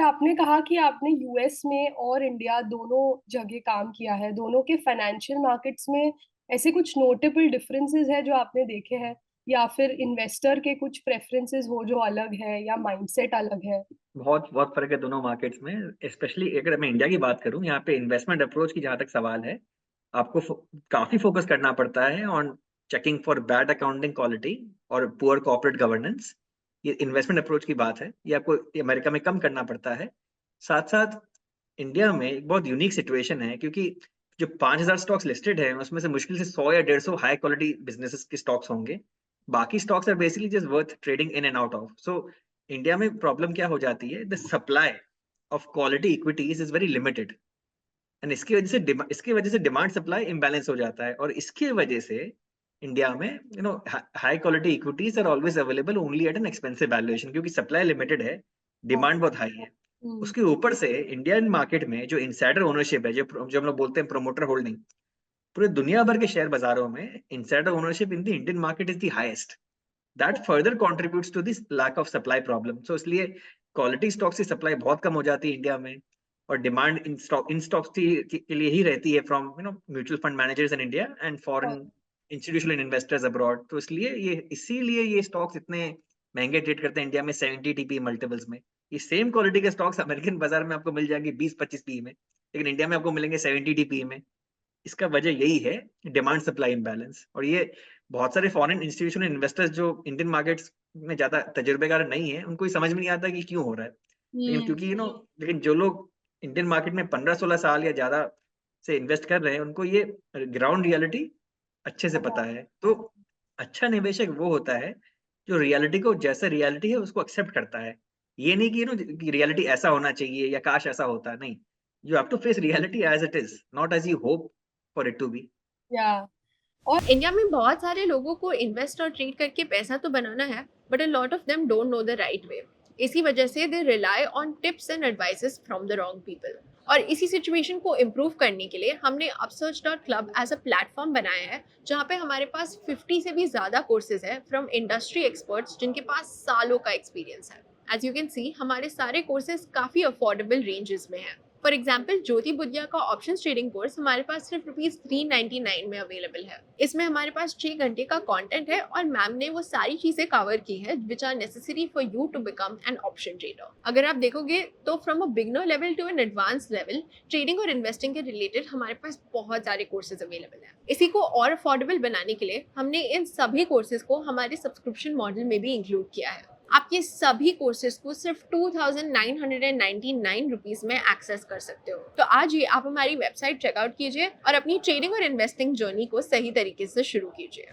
आपने कहा कि आपने यूएस में और इंडिया दोनों जगह काम किया है। दोनों के फाइनेंशियल मार्केट्स में ऐसे कुछ नोटेबल डिफरेंसेस हैं जो आपने देखे हैं? या फिर इन्वेस्टर के कुछ प्रेफ़रेंसेस हो जो अलग है या माइंडसेट अलग है? बहुत बहुत फ़र्क है दोनों मार्केट्स में, स्पेशली अगर मैं इंडिया की बात करूँ, यहाँ पे इन्वेस्टमेंट अप्रोच की जहाँ तक सवाल है, आपको काफ़ी फ़ोकस करना पड़ता है on checking for bad accounting quality और पुअर कॉर्पोरेट गवर्नेंस। ये इन्वेस्टमेंट अप्रोच की बात है, ये आपको ये अमेरिका में कम करना पड़ता है। साथ-साथ इंडिया में एक बहुत यूनिक सिचुएशन है क्योंकि जो 5,000 स्टॉक्स लिस्टेड हैं, उसमें से मुश्किल से 100 या 150 हाई क्वालिटी बिज़नेसेस के स्टॉक्स होंगे। बाकी stocks are basically just worth trading in and out of. So India में प्रॉब्लम क्या हो जाती है, the supply of quality equities is very limited and इसकी वजह से डिमांड सप्लाई इम्बैलेंस हो जाता है और इसकी वजह से इंडिया में high quality equities are always available only at an expensive valuation क्योंकि सप्लाई लिमिटेड है, हाँ। डिमांड बहुत हाई है। हुँ। उसके ऊपर से इंडियन मार्केट में जो इनसाइडर ओनरशिप है, जो हम लोग बोलते हैं प्रोमोटर होल्डिंग, पूरे दुनिया भर के शेयर बाजारों में insider ownership in the Indian market is the highest. That further contributes to this lack of supply problem. So इसलिए क्वालिटी स्टॉक्स की सप्लाई बहुत कम हो जाती है इंडिया में और डिमांड इन स्टॉक्स के लिए ही रहती है from mutual fund managers in India and हाँ। Foreign institutional investors abroad. तो इसीलिए ये स्टॉक्स इतने महंगे ट्रेड करते हैं इंडिया में 70 टीपी मल्टीपल्स में। ये सेम क्वालिटी के स्टॉक्स अमेरिकन बाजार में आपको मिल जाएंगे 20-25 पी में, लेकिन इंडिया में आपको मिलेंगे 70 टीपी में। इसका वजह यही है, डिमांड सप्लाई इम्बैलेंस। और ये बहुत सारे फॉरेन इंस्टीट्यूशनल इन्वेस्टर्स जो इंडियन मार्केट्स में ज़्यादा तजुर्बेकार नहीं है, उनको ये समझ में नहीं आता कि क्यों हो रहा है। लेकिन हुँ। क्योंकि लेकिन जो लोग इंडियन मार्केट में 15-16 साल या ज़्यादा से इन्वेस्ट कर रहे हैं, उनको ये ग्राउंड रियलिटी अच्छे से पता है। तो अच्छा निवेशक वो होता है, जो रियलिटी को जैसा रियलिटी है उसको एक्सेप्ट करता है। ये नहीं कि कि रियलिटी ऐसा होना चाहिए या काश ऐसा होता, नहीं। You have to face reality as it is, not as you hope for it to be. या और इंडिया में बहुत सारे लोगों को इन्वेस्ट और ट्रेड करके पैसा तो बनाना है, but a lot of them don't know the right way. इसी वजह से they rely on tips and advices from the wrong people. और इसी सिचुएशन को इम्प्रूव करने के लिए हमने upsearch dot club as a platform बनाया है, जहाँ पे हमारे पास 50 से भी ज़्यादा कोर्सेज है फ्रॉम इंडस्ट्री एक्सपर्ट्स जिनके पास सालों का एक्सपीरियंस है। एज यू कैन सी, हमारे सारे कोर्सेज काफ़ी अफोर्डेबल रेंजेस में हैं। फॉर एग्जाम्पल, ज्योति बुद्धिया का ऑप्शन ट्रेडिंग कोर्स हमारे पास सिर्फ ₹399 में अवेलेबल है। इसमें हमारे पास 6 घंटे का कंटेंट है और मैम ने वो सारी चीजें कवर की है which are necessary for you to become an option trader. अगर आप देखोगे तो from a beginner level to an advance level, trading और इन्वेस्टिंग के रिलेटेड हमारे पास बहुत सारे कोर्सेज अवेलेबल हैं। इसी को और अफोर्डेबल बनाने के लिए हमने इन सभी कोर्सेज को हमारे सब्सक्रिप्शन मॉडल में भी इंक्लूड किया है। आप ये सभी कोर्सेज को सिर्फ 2,999 रुपीज में एक्सेस कर सकते हो। तो आज ही आप हमारी वेबसाइट चेकआउट कीजिए और अपनी ट्रेडिंग और इन्वेस्टिंग जर्नी को सही तरीके से शुरू कीजिए।